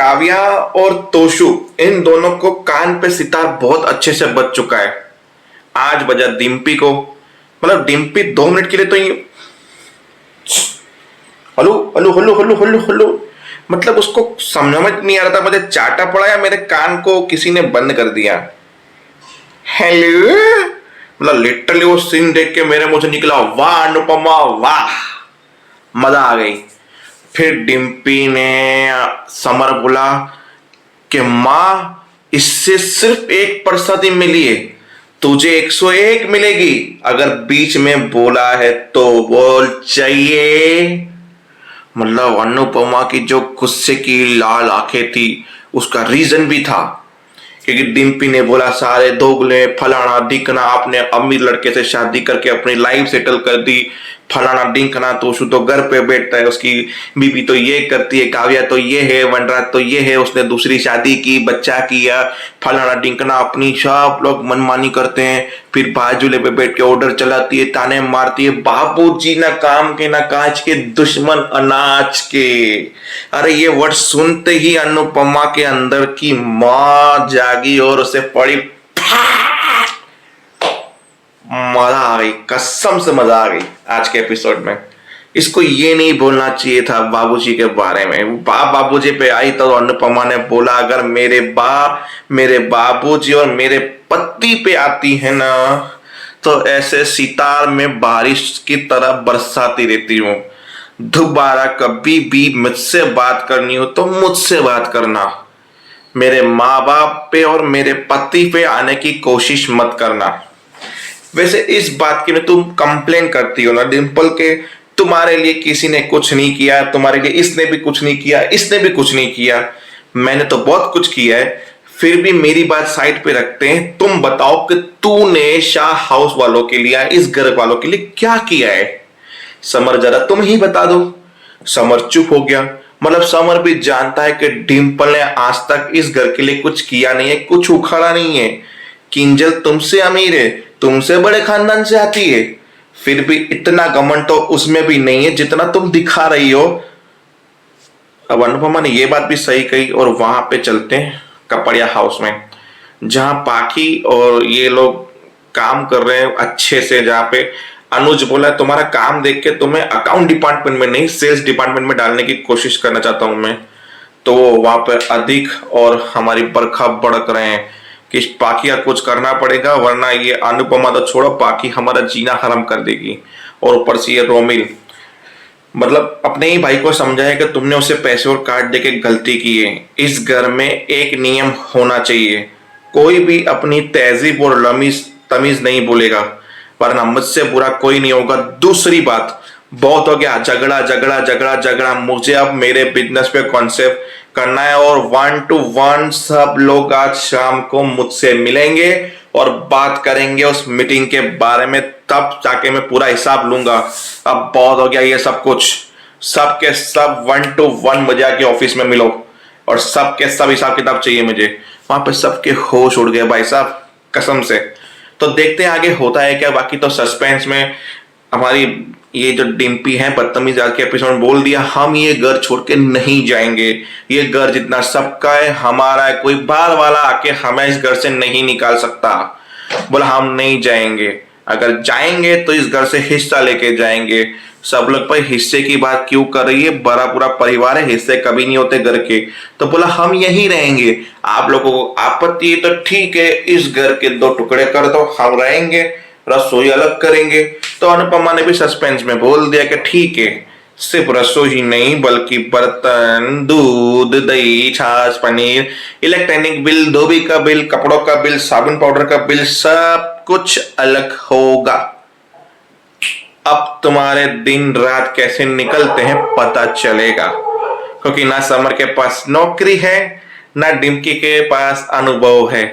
काव्या और तोशु, इन दोनों को कान पे सितार बहुत अच्छे से बज चुका है। आज बजा डिम्पी को, मतलब डिम्पी 2 मिनट के लिए तो ये hello hello hello hello hello hello, मतलब उसको समझ में नहीं आ रहा था मुझे चाटा पड़ा या मेरे कान को किसी ने बंद कर दिया। हेलो, मतलब लिटरली वो सीन देख के मेरे मुंह से निकला वाह अनुपमा वाह, मजा आ गई। फिर डिम्पी ने समर बोला कि माँ इससे सिर्फ 1% ही मिली है, तुझे 101 मिलेगी अगर बीच में बोला है तो बोल चाहिए। मतलब अनुपमा की जो गुस्से की लाल आंखें थी उसका रीजन भी था, क्योंकि डिम्पी ने बोला सारे दोगले फलाना ढिकना, आपने अमीर लड़के से शादी करके अपनी लाइफ सेटल कर दी, फलाना ढिकना, तो उसको तो घर पे बैठता है, उसकी बीबी तो ये करती है, काव्या तो ये है, वनराज तो ये है, उसने दूसरी शादी की, बच्चा किया, फलाना ढिकना, अपनी सब लोग मनमानी करते हैं। फिर बाजूले पे बैठ के ऑर्डर चलाती है, ताने मारती है, बाबूजी ना काम के ना काज के, दुश्मन अनाज के। अरे ये वर्ड सुनते ही अनुपमा के अंदर की मां जागी और उसे पड़ी, मजा आ गई, कसम से मजा आ गई आज के एपिसोड में। इसको ये नहीं बोलना चाहिए था बाबूजी के बारे में, बाबूजी पे आई तो अनुपमा ने बोला अगर मेरे बाबूजी और मेरे पति पे आती है ना तो ऐसे सितार में बारिश की तरह बरसाती रहती हूँ। दोबारा कभी भी मुझसे बात करनी हो तो मुझसे बात करना, मेरे माँ बाप पे और मेरे पति पे आने की कोशिश मत करना। वैसे इस बात की में तुम कंप्लेन करती हो ना डिम्पल के, तुम्हारे लिए किसी ने कुछ नहीं किया, तुम्हारे लिए इसने भी कुछ नहीं किया, इसने भी कुछ नहीं किया, मैंने तो बहुत कुछ किया है। फिर भी मेरी बात साइड पे रखते हैं, तुम बताओ कि तूने शाह हाउस वालों के लिए, इस घर वालों के लिए क्या किया है? समर जरा तुम ही बता दो। समर चुप हो गया। मतलब समर भी जानता है कि डिम्पल ने आज तक इस घर के लिए कुछ किया नहीं है, कुछ उखाड़ा नहीं है। किंजल तुमसे अमीर है, तुमसे बड़े खानदान से आती है, फिर भी इतना घमंड तो उसमें भी नहीं है जितना तुम दिखा रही हो। अब अनुपमा ने ये बात भी सही कही और वहां पे चलते हैं कपड़िया हाउस में, जहां पाखी और ये लोग काम कर रहे हैं अच्छे से, जहां पे अनुज बोला तुम्हारा काम देख के तुम्हें अकाउंट डिपार्टमेंट में नहीं सेल्स डिपार्टमेंट में डालने की कोशिश करना चाहता हूं मैं। तो वहां पे अधिक और हमारी बरखा भड़क रहे हैं कि पाकिया कुछ करना पड़ेगा वरना ये अनुपमा तो छोड़ो, पाकि हमारा जीना हराम कर देगी। और ऊपर से ये रोमिल, मतलब अपने ही भाई को समझाया कि तुमने उसे पैसे और कार्ड देके गलती की है। इस घर में एक नियम होना चाहिए, कोई भी अपनी तहजीब और तमीज नहीं बोलेगा, वरना मुझसे बुरा कोई नहीं होगा। दूसरी बात, बहुत हो गया झगड़ा झगड़ा झगड़ा झगड़ा, मुझे अब मेरे बिजनेस पे कॉन्सेप्ट करना है और 1 to 1 सब लोग आज शाम को मुझसे मिलेंगे और बात करेंगे उस मीटिंग के बारे में, तब जाके मैं पूरा हिसाब लूंगा। अब बहुत हो गया ये सब कुछ, सब के सब 1 to 1 मुझे आके ऑफिस में मिलो और सब के सब हिसाब किताब चाहिए मुझे। वहां पे सबके होश उड़ गए भाई साहब, कसम से। तो देखते हैं आगे होता है क्या। बाकी तो सस्पेंस में हमारी ये जो डिम्पी है बदतमीज आज के एपिसोड में बोल दिया हम ये घर छोड़ के नहीं जाएंगे, ये घर जितना सबका है हमारा है, कोई बाहर वाला आके हमें इस घर से नहीं निकाल सकता। बोला हम नहीं जाएंगे, अगर जाएंगे तो इस घर से हिस्सा लेके जाएंगे। सब लोग भाई हिस्से की बात क्यों कर रही है, बड़ा पूरा परिवार है, हिस्से कभी नहीं होते घर के। तो बोला हम यही रहेंगे, आप लोगों को आपत्ति है तो ठीक है, इस घर के 2 टुकड़े कर दो, हम रहेंगे, रसोई अलग करेंगे। तो अनुपमा ने भी सस्पेंस में बोल दिया कि ठीक है, सिर्फ रसोई ही नहीं बल्कि बर्तन, दूध, दही, छाछ, पनीर, इलेक्ट्रॉनिक बिल, धोबी का बिल, कपड़ों का बिल, साबुन पाउडर का बिल, सब कुछ अलग होगा। अब तुम्हारे दिन रात कैसे निकलते हैं पता चलेगा, क्योंकि ना समर के पास नौकरी है ना डिम्पी के पास अनुभव है।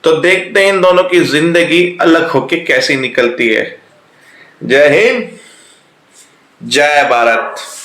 तो देखते हैं इन दोनों की जिंदगी अलग होके कैसी निकलती है। जय हिंद, जय भारत।